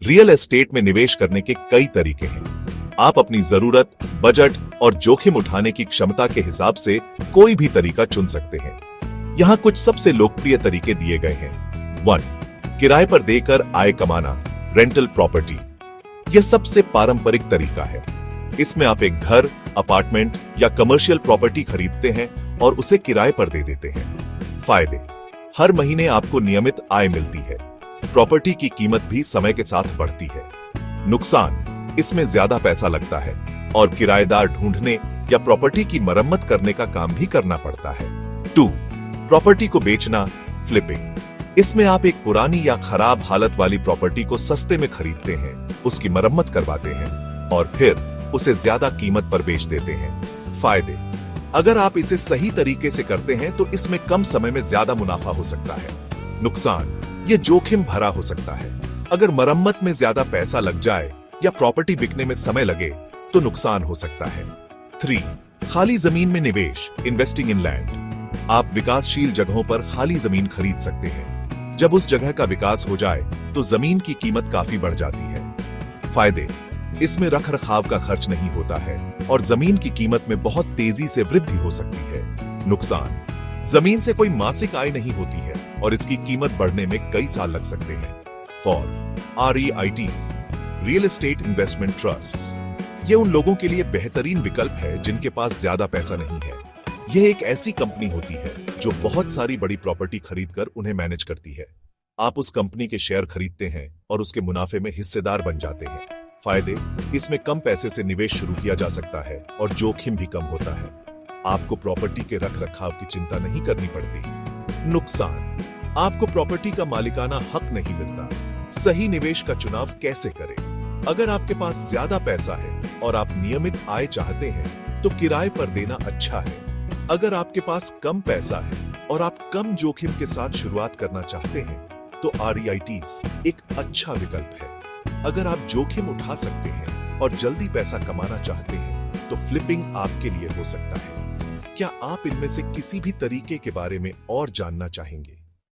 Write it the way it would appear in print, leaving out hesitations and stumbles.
Real estate में निवेश करने के कई तरीके हैं। आप अपनी जरूरत, बजट और जोखिम उठाने की क्षमता के हिसाब से कोई भी तरीका चुन सकते हैं। यहाँ कुछ सबसे लोकप्रिय तरीके दिए गए हैं। 1. किराए पर देकर आय कमाना, रेंटल प्रॉपर्टी। यह सबसे पारंपरिक तरीका है। इसमें आप एक घर, अपार्टमेंट या कमर्शियल प्रॉपर्टी खरीदते हैं और उसे किराए पर दे देते हैं। फायदे: हर महीने आपको नियमित आय मिलती है। प्रॉपर्टी की कीमत भी समय के साथ बढ़ती है। नुकसान: इसमें ज्यादा पैसा लगता है और किराएदार ढूंढने या प्रॉपर्टी की मरम्मत करने का काम भी करना पड़ता है। 2. प्रॉपर्टी को बेचना, फ्लिपिंग। इसमें आप एक पुरानी या खराब हालत वाली प्रॉपर्टी को सस्ते में खरीदते हैं, उसकी मरम्मत करवाते हैं और फिर उसे ज्यादा कीमत पर बेच देते हैं। फायदे: अगर आप इसे सही तरीके से करते हैं तो इसमें कम समय में ज्यादा मुनाफा हो सकता है। नुकसान: यह जोखिम भरा हो सकता है। अगर मरम्मत में ज्यादा पैसा लग जाए या प्रॉपर्टी बिकने में समय लगे तो नुकसान हो सकता है। 3. खाली जमीन में निवेश, इन्वेस्टिंग इन लैंड। आप विकासशील जगहों पर खाली जमीन खरीद सकते हैं। जब उस जगह का विकास हो जाए तो जमीन की कीमत काफी बढ़ जाती है। फायदे: इसमें रखरखाव का खर्च नहीं होता है और जमीन की कीमत में बहुत तेजी से वृद्धि हो सकती है। नुकसान: जमीन से कोई मासिक आय नहीं होती है और इसकी कीमत बढ़ने में कई साल लग सकते हैं। For REITs, real estate investment trusts, ये उन लोगों के लिए बेहतरीन विकल्प है जिनके पास ज्यादा पैसा नहीं है। यह एक ऐसी कंपनी होती है जो बहुत सारी बड़ी प्रॉपर्टी खरीदकर उन्हें मैनेज करती है। आप उस कंपनी के शेयर खरीदते हैं और उसके मुनाफे में हिस्सेदार बन जाते हैं। फायदे: इसमें कम पैसे से निवेश शुरू किया जा सकता है और जोखिम भी कम होता है। आपको प्रॉपर्टी के रखरखाव की चिंता नहीं करनी पड़ती। नुकसान: आपको प्रॉपर्टी का मालिकाना हक नहीं मिलता। सही निवेश का चुनाव कैसे करें? अगर आपके पास ज्यादा पैसा है और आप नियमित आय चाहते हैं तो किराए पर देना अच्छा है। अगर आपके पास कम पैसा है और आप कम जोखिम के साथ शुरुआत करना चाहते हैं तो REITs एक अच्छा विकल्प है। अगर आप जोखिम उठा सकते हैं और जल्दी पैसा कमाना चाहते हैं तो फ्लिपिंग आपके लिए हो सकता है। क्या आप इनमें से किसी भी तरीके के बारे में और जानना चाहेंगे?